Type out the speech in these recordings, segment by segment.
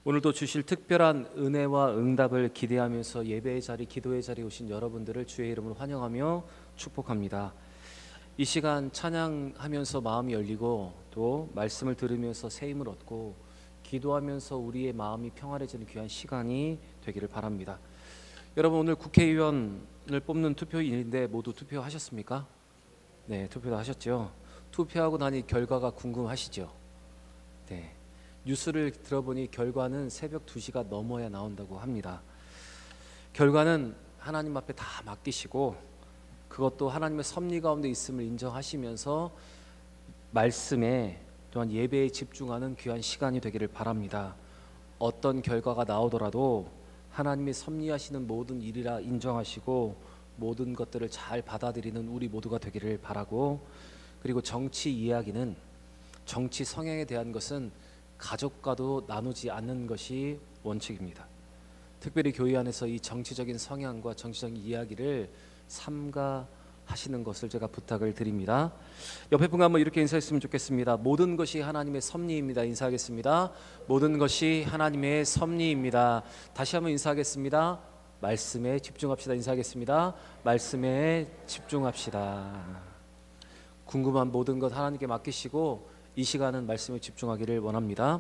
오늘도 주실 특별한 은혜와 응답을 기대하면서 예배의 자리, 기도의 자리에 오신 여러분들을 주의 이름으로 환영하며 축복합니다. 이 시간 찬양하면서 마음이 열리고 또 말씀을 들으면서 새 힘을 얻고 기도하면서 우리의 마음이 평안해지는 귀한 시간이 되기를 바랍니다. 여러분, 오늘 국회의원을 뽑는 투표일인데 모두 투표하셨습니까? 네, 투표도 하셨죠. 투표하고 나니 결과가 궁금하시죠? 네. 뉴스를 들어보니 결과는 새벽 2시가 넘어야 나온다고 합니다. 결과는 하나님 앞에 다 맡기시고 그것도 하나님의 섭리 가운데 있음을 인정하시면서 말씀에 또한 예배에 집중하는 귀한 시간이 되기를 바랍니다. 어떤 결과가 나오더라도 하나님이 섭리하시는 모든 일이라 인정하시고 모든 것들을 잘 받아들이는 우리 모두가 되기를 바라고, 그리고 정치 이야기는, 정치 성향에 대한 것은 가족과도 나누지 않는 것이 원칙입니다. 특별히 교회 안에서 이 정치적인 성향과 정치적인 이야기를 삼가하시는 것을 제가 부탁을 드립니다. 옆에 분과 한번 이렇게 인사했으면 좋겠습니다. 모든 것이 하나님의 섭리입니다. 인사하겠습니다. 모든 것이 하나님의 섭리입니다. 다시 한번 인사하겠습니다. 말씀에 집중합시다. 인사하겠습니다. 말씀에 집중합시다. 궁금한 모든 것 하나님께 맡기시고 이 시간은 말씀에 집중하기를 원합니다.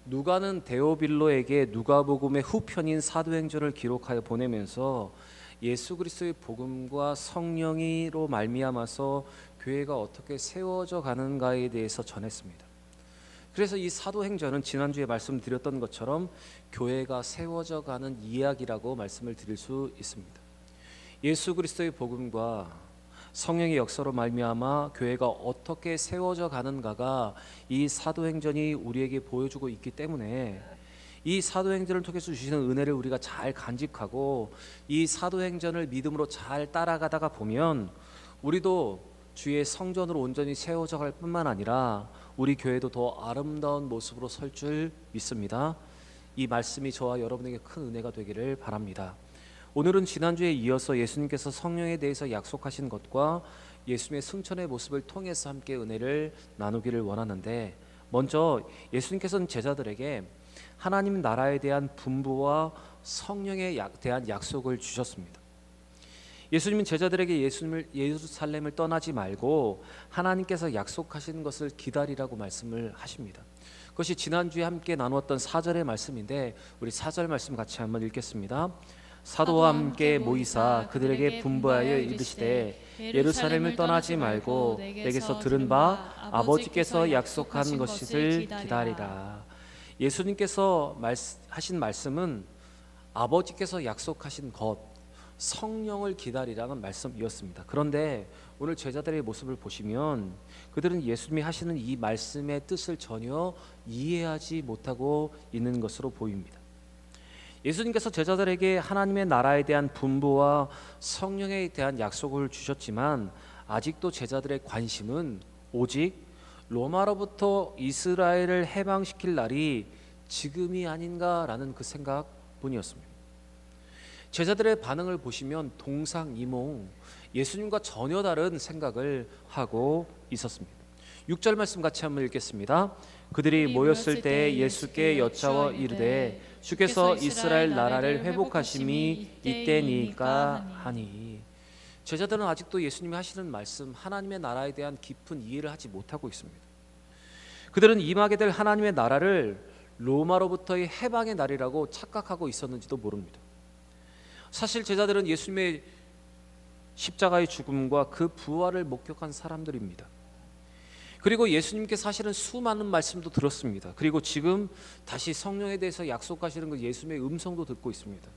누가는 데오빌로에게 누가복음의 후편인 사도행전을 기록하여 보내면서 예수 그리스도의 복음과 성령이로 말미암아서 교회가 어떻게 세워져 가는가에 대해서 전했습니다. 그래서 이 사도행전은 지난주에 말씀드렸던 것처럼 교회가 세워져 가는 이야기라고 말씀을 드릴 수 있습니다. 예수 그리스도의 복음과 성령의 역사로 말미암아 교회가 어떻게 세워져 가는가가 이 사도행전이 우리에게 보여주고 있기 때문에 이 사도행전을 통해서 주시는 은혜를 우리가 잘 간직하고 이 사도행전을 믿음으로 잘 따라가다가 보면 우리도 주의 성전으로 온전히 세워져 갈 뿐만 아니라 우리 교회도 더 아름다운 모습으로 설 줄 믿습니다. 이 말씀이 저와 여러분에게 큰 은혜가 되기를 바랍니다. 오늘은 지난주에 이어서 예수님께서 성령에 대해서 약속하신 것과 예수님의 승천의 모습을 통해서 함께 은혜를 나누기를 원하는데, 먼저 예수님께서는 제자들에게 하나님 나라에 대한 분부와 성령에 대한 약속을 주셨습니다. 예수님은 제자들에게 예루살렘을 떠나지 말고 하나님께서 약속하신 것을 기다리라고 말씀을 하십니다. 그것이 지난주에 함께 나누었던 4절의 말씀인데 우리 4절 말씀 같이 한번 읽겠습니다. 사도와 함께 모이사 그들에게 분부하여 이르시되 예루살렘을 떠나지 말고 내게서 들은 바 아버지께서 약속한 것을 기다리라. 예수님께서 하신 말씀은 아버지께서 약속하신 것, 성령을 기다리라는 말씀이었습니다. 그런데 오늘 제자들의 모습을 보시면 그들은 예수님이 하시는 이 말씀의 뜻을 전혀 이해하지 못하고 있는 것으로 보입니다. 예수님께서 제자들에게 하나님의 나라에 대한 분부와 성령에 대한 약속을 주셨지만 아직도 제자들의 관심은 오직 로마로부터 이스라엘을 해방시킬 날이 지금이 아닌가라는 그 생각뿐이었습니다. 제자들의 반응을 보시면 동상이몽, 예수님과 전혀 다른 생각을 하고 있었습니다. 6절 말씀 같이 한번 읽겠습니다. 그들이 모였을 때 예수께 여짜와 이르되 주께서 이스라엘 나라를 회복하심이 이때니까 하니. 제자들은 아직도 예수님이 하시는 말씀, 하나님의 나라에 대한 깊은 이해를 하지 못하고 있습니다. 그들은 임하게 될 하나님의 나라를 로마로부터의 해방의 날이라고 착각하고 있었는지도 모릅니다. 사실 제자들은 예수님의 십자가의 죽음과 그 부활을 목격한 사람들입니다. 그리고 예수님께서 사실은 수많은 말씀도 들었습니다. 그리고 지금 다시 성령에 대해서 약속하시는 그 예수님의 음성도 듣고 있습니다.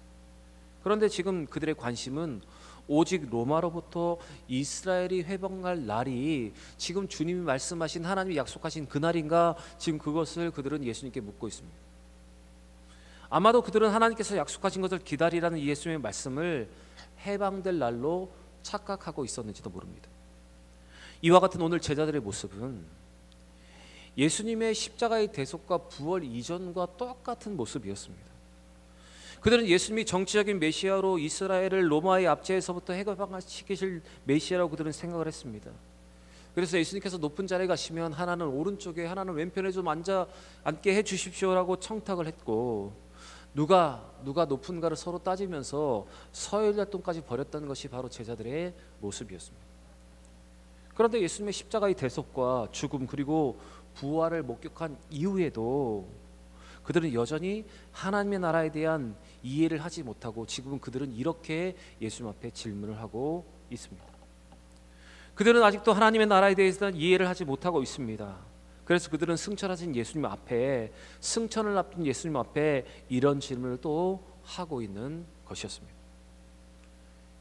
그런데 지금 그들의 관심은 오직 로마로부터 이스라엘이 회복할 날이 지금 주님이 말씀하신, 하나님이 약속하신 그 날인가, 지금 그것을 그들은 예수님께 묻고 있습니다. 아마도 그들은 하나님께서 약속하신 것을 기다리라는 예수님의 말씀을 해방될 날로 착각하고 있었는지도 모릅니다. 이와 같은 오늘 제자들의 모습은 예수님의 십자가의 대속과 부활 이전과 똑같은 모습이었습니다. 그들은 예수님이 정치적인 메시아로 이스라엘을 로마의 압제에서부터 해방시키실 메시아라고 그들은 생각을 했습니다. 그래서 예수님께서 높은 자리에 가시면 하나는 오른쪽에 하나는 왼편에 좀 앉게 해 주십시오라고 청탁을 했고, 누가 높은가를 서로 따지면서 서열활동까지 벌였다는 것이 바로 제자들의 모습이었습니다. 그런데 예수님의 십자가의 대속과 죽음 그리고 부활을 목격한 이후에도 그들은 여전히 하나님의 나라에 대한 이해를 하지 못하고 지금은 그들은 이렇게 예수님 앞에 질문을 하고 있습니다. 그들은 아직도 하나님의 나라에 대해서는 이해를 하지 못하고 있습니다. 그래서 그들은 승천하신 예수님 앞에, 승천을 앞둔 예수님 앞에 이런 질문을 또 하고 있는 것이었습니다.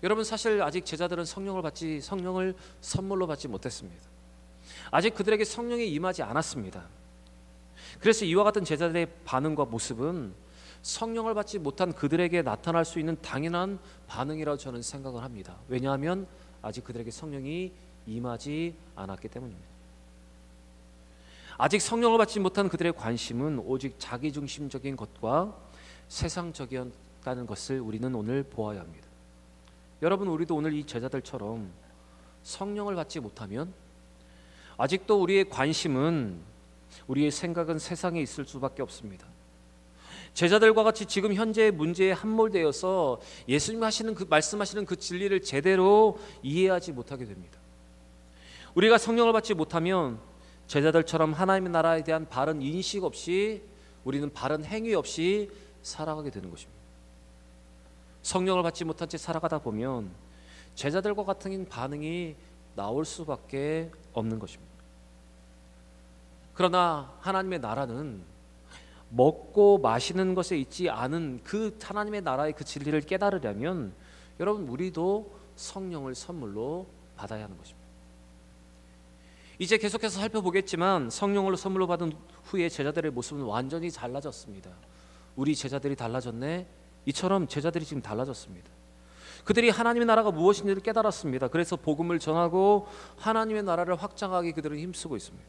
여러분, 사실 아직 제자들은 성령을 선물로 받지 못했습니다. 아직 그들에게 성령이 임하지 않았습니다. 그래서 이와 같은 제자들의 반응과 모습은 성령을 받지 못한 그들에게 나타날 수 있는 당연한 반응이라고 저는 생각을 합니다. 왜냐하면 아직 그들에게 성령이 임하지 않았기 때문입니다. 아직 성령을 받지 못한 그들의 관심은 오직 자기중심적인 것과 세상적이었다는 것을 우리는 오늘 보아야 합니다. 여러분, 우리도 오늘 이 제자들처럼 성령을 받지 못하면 아직도 우리의 관심은, 우리의 생각은 세상에 있을 수밖에 없습니다. 제자들과 같이 지금 현재의 문제에 함몰되어서 예수님 말씀하시는 그 진리를 제대로 이해하지 못하게 됩니다. 우리가 성령을 받지 못하면 제자들처럼 하나님의 나라에 대한 바른 인식 없이, 우리는 바른 행위 없이 살아가게 되는 것입니다. 성령을 받지 못한 채 살아가다 보면 제자들과 같은 반응이 나올 수밖에 없는 것입니다. 그러나 하나님의 나라는 먹고 마시는 것에 있지 않은 그 하나님의 나라의 그 진리를 깨달으려면 여러분, 우리도 성령을 선물로 받아야 하는 것입니다. 이제 계속해서 살펴보겠지만 성령을 선물로 받은 후에 제자들의 모습은 완전히 달라졌습니다. 우리 제자들이 달라졌네? 이처럼 제자들이 지금 달라졌습니다. 그들이 하나님의 나라가 무엇인지를 깨달았습니다. 그래서 복음을 전하고 하나님의 나라를 확장하기 그들은 힘쓰고 있습니다.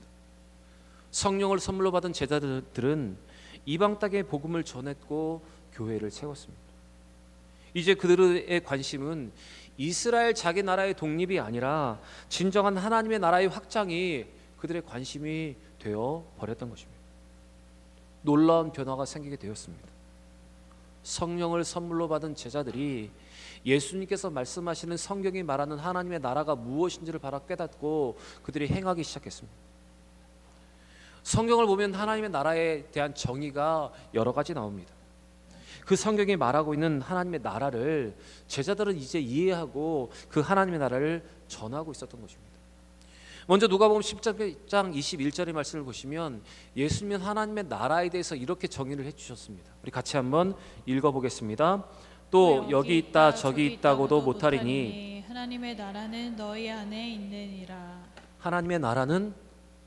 성령을 선물로 받은 제자들은 이방 땅에 복음을 전했고 교회를 세웠습니다. 이제 그들의 관심은 이스라엘 자기 나라의 독립이 아니라 진정한 하나님의 나라의 확장이 그들의 관심이 되어 버렸던 것입니다. 놀라운 변화가 생기게 되었습니다. 성령을 선물로 받은 제자들이 예수님께서 말씀하시는 성경이 말하는 하나님의 나라가 무엇인지를 바로 깨닫고 그들이 행하기 시작했습니다. 성경을 보면 하나님의 나라에 대한 정의가 여러 가지 나옵니다. 그 성경이 말하고 있는 하나님의 나라를 제자들은 이제 이해하고 그 하나님의 나라를 전하고 있었던 것입니다. 먼저 누가복음 10장 21절의 말씀을 보시면 예수님은 하나님의 나라에 대해서 이렇게 정의를 해주셨습니다. 우리 같이 한번 읽어보겠습니다. 또 여기 있다 저기 있다고도 못하리니 하나님의 나라는 너희 안에 있느니라. 하나님의 나라는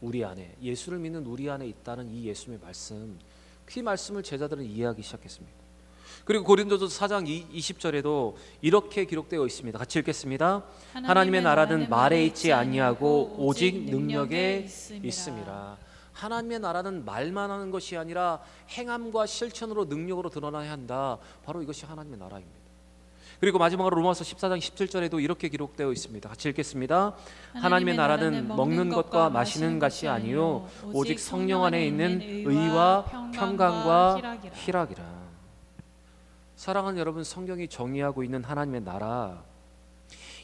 우리 안에, 예수를 믿는 우리 안에 있다는 이 예수님의 말씀, 그 말씀을 제자들은 이해하기 시작했습니다. 그리고 고린도서 4장 20절에도 이렇게 기록되어 있습니다. 같이 읽겠습니다. 하나님의 나라는 말에 있지 아니하고 오직 능력에 있음이라. 하나님의 나라는 말만 하는 것이 아니라 행함과 실천으로, 능력으로 드러나야 한다. 바로 이것이 하나님의 나라입니다. 그리고 마지막으로 로마서 14장 17절에도 이렇게 기록되어 있습니다. 같이 읽겠습니다. 하나님의 나라는 먹는 것과 마시는 것이 아니요 오직 성령 안에 있는 의와 평강과 희락이라. 사랑하는 여러분, 성경이 정의하고 있는 하나님의 나라,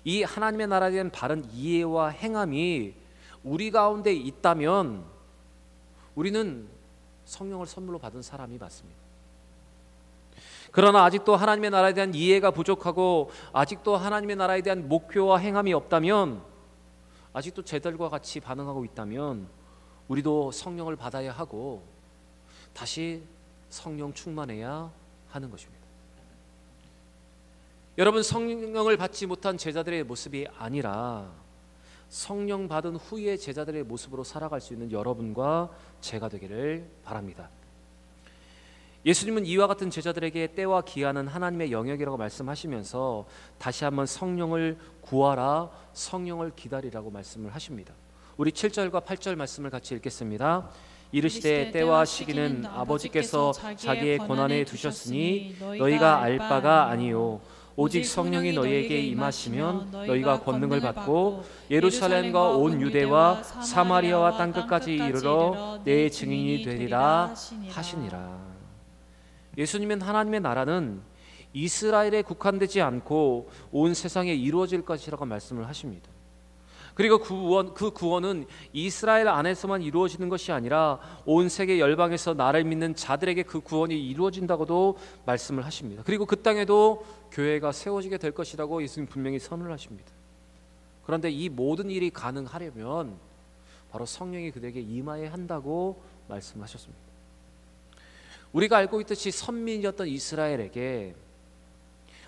이 하나님의 나라에 대한 바른 이해와 행함이 우리 가운데 있다면 우리는 성령을 선물로 받은 사람이 맞습니다. 그러나 아직도 하나님의 나라에 대한 이해가 부족하고 아직도 하나님의 나라에 대한 목표와 행함이 없다면, 아직도 제자들과 같이 반응하고 있다면 우리도 성령을 받아야 하고 다시 성령 충만해야 하는 것입니다. 여러분, 성령을 받지 못한 제자들의 모습이 아니라 성령 받은 후에 제자들의 모습으로 살아갈 수 있는 여러분과 제가 되기를 바랍니다. 예수님은 이와 같은 제자들에게 때와 기한은 하나님의 영역이라고 말씀하시면서 다시 한번 성령을 구하라, 성령을 기다리라고 말씀을 하십니다. 우리 7절과 8절 말씀을 같이 읽겠습니다. 이르시되 때와 시기는 아버지께서 자기의 권한에 두셨으니 너희가 알 바가 아니요 오직 성령이 너희에게 임하시면 너희가 권능을 받고 예루살렘과 온 유대와 사마리아와 땅끝까지 이르러 내 증인이 되리라 하시니라. 예수님은 하나님의 나라는 이스라엘에 국한되지 않고 온 세상에 이루어질 것이라고 말씀을 하십니다. 그리고 그 구원은 이스라엘 안에서만 이루어지는 것이 아니라 온 세계 열방에서 나를 믿는 자들에게 그 구원이 이루어진다고도 말씀을 하십니다. 그리고 그 땅에도 교회가 세워지게 될 것이라고 예수님 분명히 선언을 하십니다. 그런데 이 모든 일이 가능하려면 바로 성령이 그들에게 임하여야 한다고 말씀하셨습니다. 우리가 알고 있듯이 선민이었던 이스라엘에게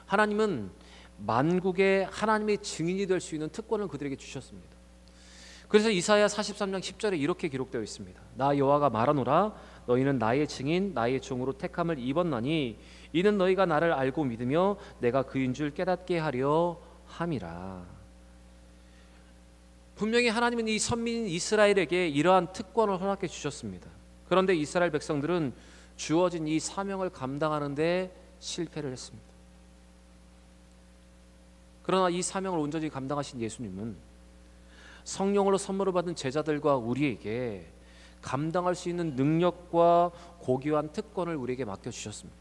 하나님은 만국의 하나님의 증인이 될 수 있는 특권을 그들에게 주셨습니다. 그래서 이사야 43장 10절에 이렇게 기록되어 있습니다. 나 여호와가 말하노라 너희는 나의 증인 나의 종으로 택함을 입었나니 이는 너희가 나를 알고 믿으며 내가 그인 줄 깨닫게 하려 함이라. 분명히 하나님은 이 선민 이스라엘에게 이러한 특권을 허락해 주셨습니다. 그런데 이스라엘 백성들은 주어진 이 사명을 감당하는 데 실패를 했습니다. 그러나 이 사명을 온전히 감당하신 예수님은 성령으로 선물을 받은 제자들과 우리에게 감당할 수 있는 능력과 고귀한 특권을 우리에게 맡겨주셨습니다.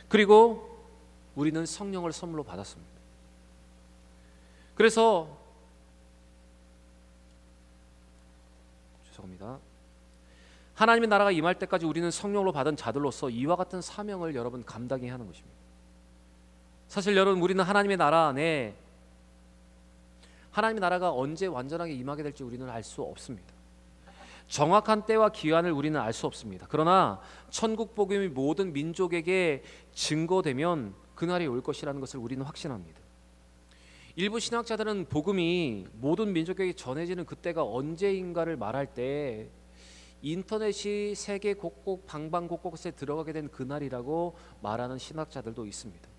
그리고 우리는 성령을 선물로 받았습니다. 그래서 하나님의 나라가 임할 때까지 우리는 성령으로 받은 자들로서 이와 같은 사명을 여러분 감당해야 하는 것입니다. 사실 여러분 우리는 하나님의 나라 안에 하나님의 나라가 언제 완전하게 임하게 될지 우리는 알 수 없습니다. 정확한 때와 기한을 우리는 알 수 없습니다. 그러나 천국 복음이 모든 민족에게 증거되면 그날이 올 것이라는 것을 우리는 확신합니다. 일부 신학자들은 복음이 모든 민족에게 전해지는 그때가 언제인가를 말할 때 인터넷이 세계 곳곳 방방곳곳에 들어가게 된 그날이라고 말하는 신학자들도 있습니다.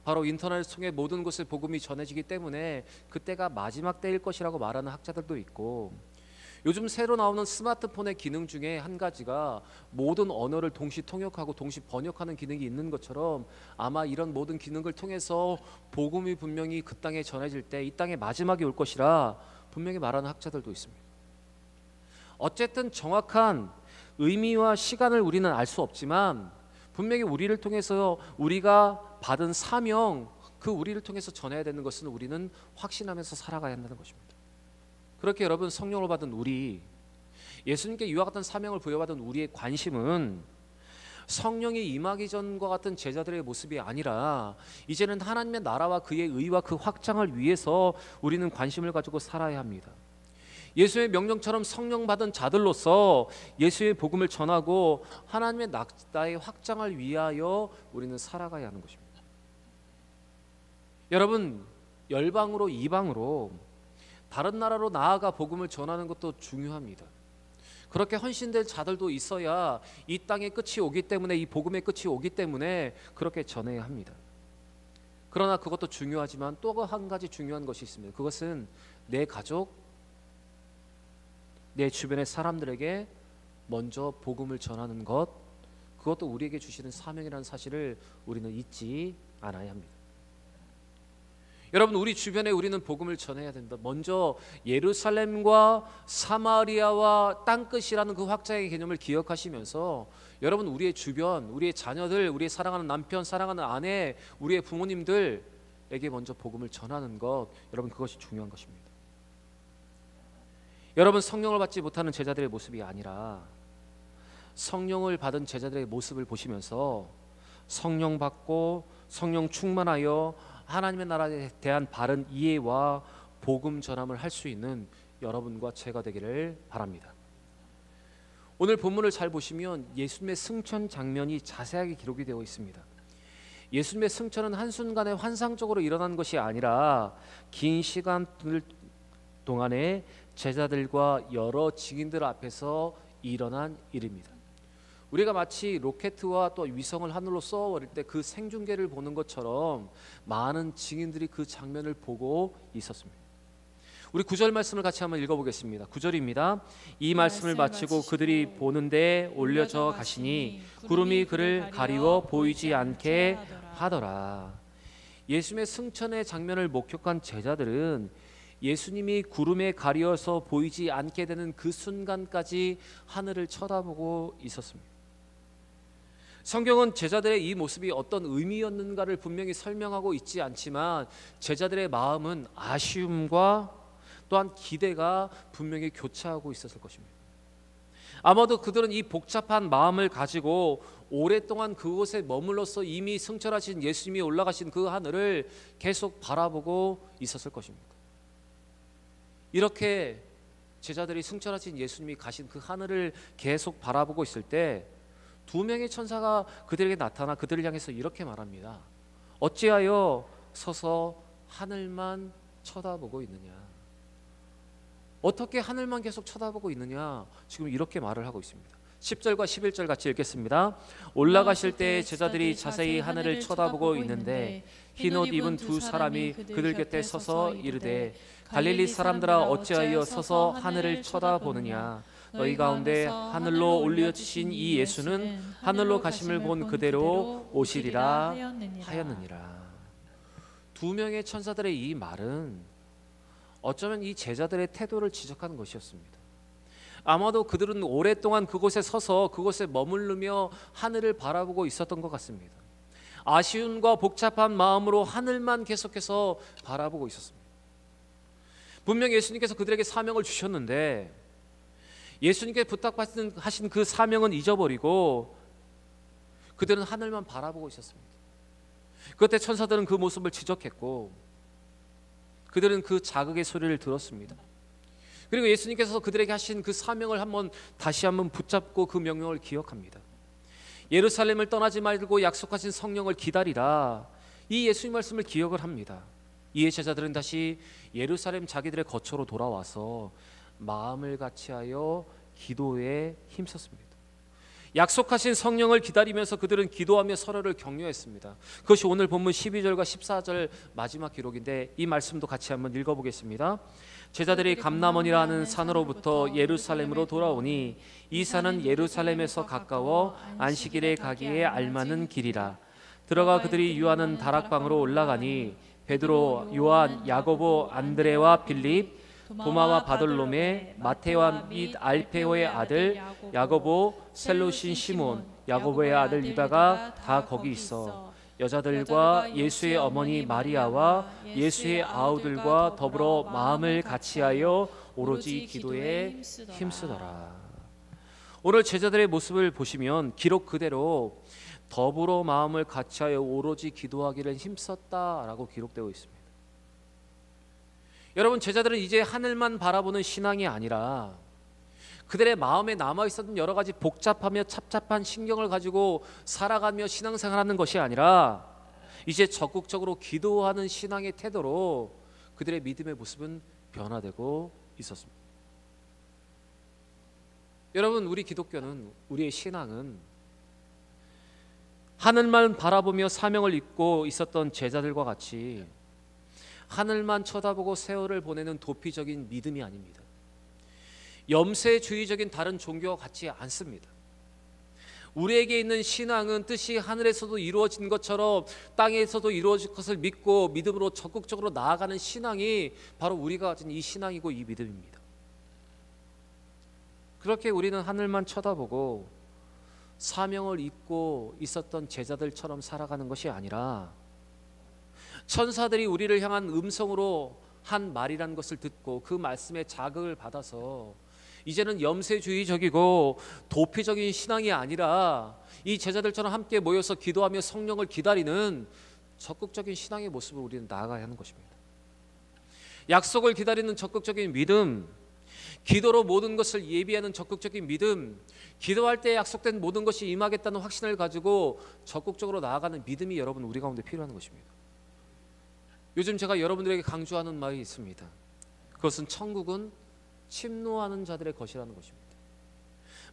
바로 인터넷을 통해 모든 곳에 복음이 전해지기 때문에 그때가 마지막 때일 것이라고 말하는 학자들도 있고, 요즘 새로 나오는 스마트폰의 기능 중에 한 가지가 모든 언어를 동시 통역하고 동시 번역하는 기능이 있는 것처럼 아마 이런 모든 기능을 통해서 복음이 분명히 그 땅에 전해질 때 이 땅에 마지막이 올 것이라 분명히 말하는 학자들도 있습니다. 어쨌든 정확한 의미와 시간을 우리는 알 수 없지만 분명히 우리를 통해서 우리가 받은 사명, 그 우리를 통해서 전해야 되는 것은 우리는 확신하면서 살아가야 한다는 것입니다. 그렇게 여러분 성령을 받은 우리, 예수님께 이와 같은 사명을 부여받은 우리의 관심은 성령이 임하기 전과 같은 제자들의 모습이 아니라 이제는 하나님의 나라와 그의 의와 그 확장을 위해서 우리는 관심을 가지고 살아야 합니다. 예수의 명령처럼 성령 받은 자들로서 예수의 복음을 전하고 하나님의 나라의 확장을 위하여 우리는 살아가야 하는 것입니다. 여러분, 열방으로 이방으로 다른 나라로 나아가 복음을 전하는 것도 중요합니다. 그렇게 헌신된 자들도 있어야 이 땅의 끝이 오기 때문에, 이 복음의 끝이 오기 때문에 그렇게 전해야 합니다. 그러나 그것도 중요하지만 또 한 가지 중요한 것이 있습니다. 그것은 내 가족, 내 주변의 사람들에게 먼저 복음을 전하는 것, 그것도 우리에게 주시는 사명이라는 사실을 우리는 잊지 않아야 합니다. 여러분, 우리 주변에 우리는 복음을 전해야 된다. 먼저 예루살렘과 사마리아와 땅끝이라는 그 확장의 개념을 기억하시면서 여러분, 우리의 주변, 우리의 자녀들, 우리의 사랑하는 남편, 사랑하는 아내, 우리의 부모님들에게 먼저 복음을 전하는 것, 여러분 그것이 중요한 것입니다. 여러분, 성령을 받지 못하는 제자들의 모습이 아니라 성령을 받은 제자들의 모습을 보시면서 성령 받고 성령 충만하여 하나님의 나라에 대한 바른 이해와 복음 전함을 할 수 있는 여러분과 제가 되기를 바랍니다. 오늘 본문을 잘 보시면 예수님의 승천 장면이 자세하게 기록이 되어 있습니다. 예수님의 승천은 한순간에 환상적으로 일어난 것이 아니라 긴 시간 동안에 제자들과 여러 증인들 앞에서 일어난 일입니다. 우리가 마치 로켓과 또 위성을 하늘로 쏘아올릴 때 그 생중계를 보는 것처럼 많은 증인들이 그 장면을 보고 있었습니다. 우리 9절 말씀을 같이 한번 읽어보겠습니다. 9절입니다. 이 말씀을 마치고 그들이 보는데 올려져 가시니 구름이 그를 가리워 보이지 않게 하더라. 예수님의 승천의 장면을 목격한 제자들은 예수님이 구름에 가리워서 보이지 않게 되는 그 순간까지 하늘을 쳐다보고 있었습니다. 성경은 제자들의 이 모습이 어떤 의미였는가를 분명히 설명하고 있지 않지만 제자들의 마음은 아쉬움과 또한 기대가 분명히 교차하고 있었을 것입니다. 아마도 그들은 이 복잡한 마음을 가지고 오랫동안 그곳에 머물러서 이미 승천하신 예수님이 올라가신 그 하늘을 계속 바라보고 있었을 것입니다. 이렇게 제자들이 승천하신 예수님이 가신 그 하늘을 계속 바라보고 있을 때 두 명의 천사가 그들에게 나타나 그들을 향해서 이렇게 말합니다. 어찌하여 서서 하늘만 쳐다보고 있느냐? 어떻게 하늘만 계속 쳐다보고 있느냐? 지금 이렇게 말을 하고 있습니다. 10절과 11절 같이 읽겠습니다. 올라가실 때 제자들이 자세히 하늘을 쳐다보고 있는데 흰옷 입은 두 사람이 그들 곁에 서서 이르되 갈릴리 사람들아 어찌하여 서서 하늘을 쳐다보느냐? 너희 가운데 하늘로 올려지신 이 예수는 하늘로 가심을 본 그대로 오시리라 하였느니라. 두 명의 천사들의 이 말은 어쩌면 이 제자들의 태도를 지적하는 것이었습니다. 아마도 그들은 오랫동안 그곳에 서서 그곳에 머무르며 하늘을 바라보고 있었던 것 같습니다. 아쉬움과 복잡한 마음으로 하늘만 계속해서 바라보고 있었습니다. 분명 예수님께서 그들에게 사명을 주셨는데 예수님께 부탁하신 그 사명은 잊어버리고 그들은 하늘만 바라보고 있었습니다. 그때 천사들은 그 모습을 지적했고 그들은 그 자극의 소리를 들었습니다. 그리고 예수님께서 그들에게 하신 그 사명을 다시 한번 붙잡고 그 명령을 기억합니다. 예루살렘을 떠나지 말고 약속하신 성령을 기다리라. 이 예수님 말씀을 기억을 합니다. 이에 제자들은 다시 예루살렘 자기들의 거처로 돌아와서 마음을 같이하여 기도에 힘썼습니다. 약속하신 성령을 기다리면서 그들은 기도하며 서로를 격려했습니다. 그것이 오늘 본문 12절과 14절 마지막 기록인데 이 말씀도 같이 한번 읽어보겠습니다. 제자들이 감람원이라는 산으로부터 예루살렘으로 돌아오니 이 산은 예루살렘에서 가까워 안식일에 가기에 알맞는 길이라. 들어가 그들이 유하는 다락방으로 올라가니 베드로, 요한, 야고보, 안드레와 빌립, 도마와 바돌로메, 마테와 및 알페오의 아들 야고보, 셀로신 시몬, 야고보의 아들 유다가 다 거기 있어 여자들과 예수의 어머니 마리아와 예수의 아우들과 더불어 마음을 같이하여 오로지 기도에 힘쓰더라. 오늘 제자들의 모습을 보시면 기록 그대로 더불어 마음을 같이하여 오로지 기도하기를 힘썼다라고 기록되어 있습니다. 여러분, 제자들은 이제 하늘만 바라보는 신앙이 아니라 그들의 마음에 남아있었던 여러 가지 복잡하며 착잡한 신경을 가지고 살아가며 신앙생활하는 것이 아니라 이제 적극적으로 기도하는 신앙의 태도로 그들의 믿음의 모습은 변화되고 있었습니다. 여러분, 우리 기독교는, 우리의 신앙은 하늘만 바라보며 사명을 잊고 있었던 제자들과 같이 하늘만 쳐다보고 세월을 보내는 도피적인 믿음이 아닙니다. 염세주의적인 다른 종교와 같지 않습니다. 우리에게 있는 신앙은 뜻이 하늘에서도 이루어진 것처럼 땅에서도 이루어질 것을 믿고 믿음으로 적극적으로 나아가는 신앙이 바로 우리가 가진 이 신앙이고 이 믿음입니다. 그렇게 우리는 하늘만 쳐다보고 사명을 잊고 있었던 제자들처럼 살아가는 것이 아니라 천사들이 우리를 향한 음성으로 한 말이라는 것을 듣고 그 말씀에 자극을 받아서 이제는 염세주의적이고 도피적인 신앙이 아니라 이 제자들처럼 함께 모여서 기도하며 성령을 기다리는 적극적인 신앙의 모습을 우리는 나아가야 하는 것입니다. 약속을 기다리는 적극적인 믿음, 기도로 모든 것을 예비하는 적극적인 믿음, 기도할 때 약속된 모든 것이 임하겠다는 확신을 가지고 적극적으로 나아가는 믿음이 여러분 우리 가운데 필요한 것입니다. 요즘 제가 여러분들에게 강조하는 말이 있습니다. 그것은 천국은 침노하는 자들의 것이라는 것입니다.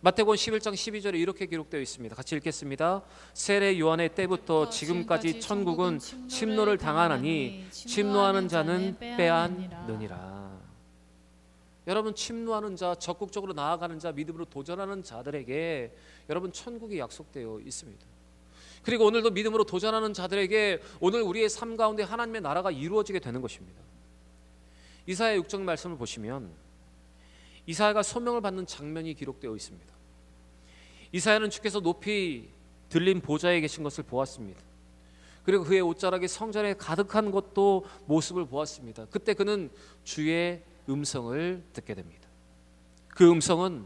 마태복음 11장 12절에 이렇게 기록되어 있습니다. 같이 읽겠습니다. 세례 요한의 때부터 지금까지 천국은 침노를 당하나니 침노하는 자는 빼앗느니라. 여러분 침노하는 자, 적극적으로 나아가는 자, 믿음으로 도전하는 자들에게 여러분 천국이 약속되어 있습니다. 그리고 오늘도 믿음으로 도전하는 자들에게 오늘 우리의 삶 가운데 하나님의 나라가 이루어지게 되는 것입니다. 이사야 6장 말씀을 보시면 이사야가 소명을 받는 장면이 기록되어 있습니다. 이사야는 주께서 높이 들린 보좌에 계신 것을 보았습니다. 그리고 그의 옷자락이 성전에 가득한 것도 모습을 보았습니다. 그때 그는 주의 음성을 듣게 됩니다. 그 음성은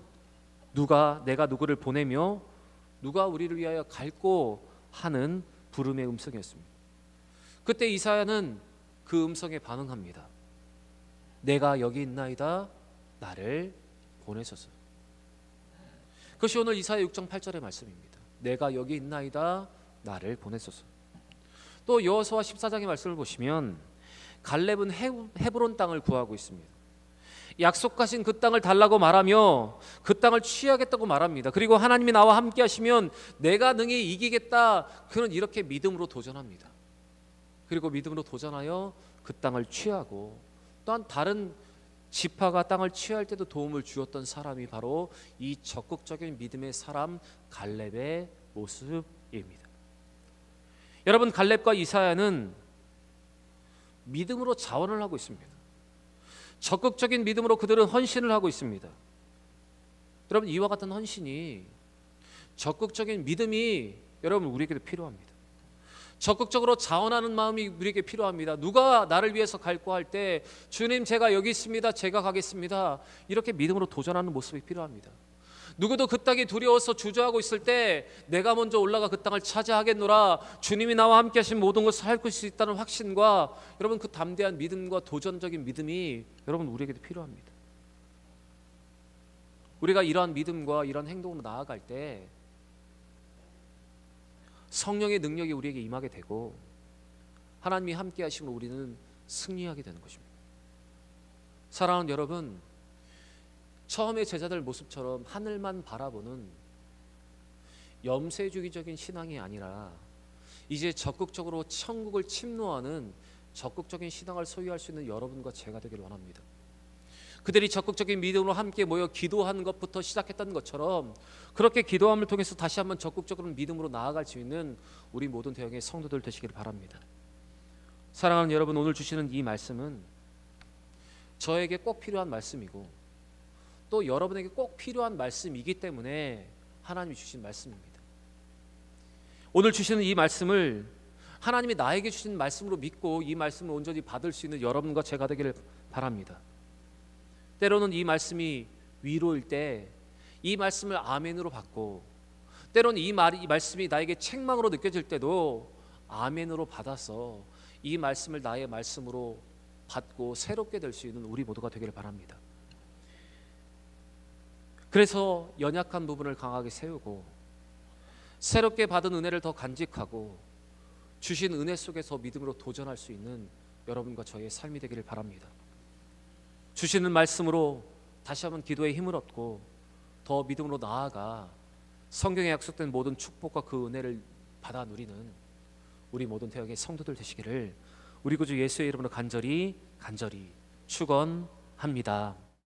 내가 누구를 보내며 누가 우리를 위하여 갈고 하는 부름의 음성이었습니다. 그때 이사야는 그 음성에 반응합니다. 내가 여기 있나이다, 나를 보내소서. 그것이 오늘 이사야 6장 8절의 말씀입니다. 내가 여기 있나이다, 나를 보내소서. 또 여호수아 14장의 말씀을 보시면 갈렙은 헤브론 땅을 구하고 있습니다. 약속하신 그 땅을 달라고 말하며 그 땅을 취하겠다고 말합니다. 그리고 하나님이 나와 함께 하시면 내가 능히 이기겠다. 그는 이렇게 믿음으로 도전합니다. 그리고 믿음으로 도전하여 그 땅을 취하고 또한 다른 지파가 땅을 취할 때도 도움을 주었던 사람이 바로 이 적극적인 믿음의 사람 갈렙의 모습입니다. 여러분, 갈렙과 이사야는 믿음으로 자원을 하고 있습니다. 적극적인 믿음으로 그들은 헌신을 하고 있습니다. 여러분, 이와 같은 헌신이, 적극적인 믿음이 여러분 우리에게도 필요합니다. 적극적으로 자원하는 마음이 우리에게 필요합니다. 누가 나를 위해서 갈고 할 때 주님 제가 여기 있습니다, 제가 가겠습니다, 이렇게 믿음으로 도전하는 모습이 필요합니다. 누구도 그 땅이 두려워서 주저하고 있을 때 내가 먼저 올라가 그 땅을 차지하겠노라, 주님이 나와 함께 하신 모든 것을 할 수 있다는 확신과 여러분 그 담대한 믿음과 도전적인 믿음이 여러분 우리에게도 필요합니다. 우리가 이러한 믿음과 이러한 행동으로 나아갈 때 성령의 능력이 우리에게 임하게 되고 하나님이 함께 하심으로 우리는 승리하게 되는 것입니다. 사랑하는 여러분, 처음에 제자들 모습처럼 하늘만 바라보는 염세주의적인 신앙이 아니라 이제 적극적으로 천국을 침노하는 적극적인 신앙을 소유할 수 있는 여러분과 제가 되기를 원합니다. 그들이 적극적인 믿음으로 함께 모여 기도하는 것부터 시작했던 것처럼 그렇게 기도함을 통해서 다시 한번 적극적으로 믿음으로 나아갈 수 있는 우리 모든 대형의 성도들 되시길 바랍니다. 사랑하는 여러분, 오늘 주시는 이 말씀은 저에게 꼭 필요한 말씀이고 또 여러분에게 꼭 필요한 말씀이기 때문에 하나님이 주신 말씀입니다. 오늘 주시는 이 말씀을 하나님이 나에게 주신 말씀으로 믿고 이 말씀을 온전히 받을 수 있는 여러분과 제가 되기를 바랍니다. 때로는 이 말씀이 위로일 때 이 말씀을 아멘으로 받고, 때로는 이 말씀이 나에게 책망으로 느껴질 때도 아멘으로 받아서 이 말씀을 나의 말씀으로 받고 새롭게 될 수 있는 우리 모두가 되기를 바랍니다. 그래서 연약한 부분을 강하게 세우고 새롭게 받은 은혜를 더 간직하고 주신 은혜 속에서 믿음으로 도전할 수 있는 여러분과 저의 삶이 되기를 바랍니다. 주시는 말씀으로 다시 한번 기도의 힘을 얻고 더 믿음으로 나아가 성경에 약속된 모든 축복과 그 은혜를 받아 누리는 우리 모든 대형의 성도들 되시기를 우리 구주 예수의 이름으로 간절히 축원합니다.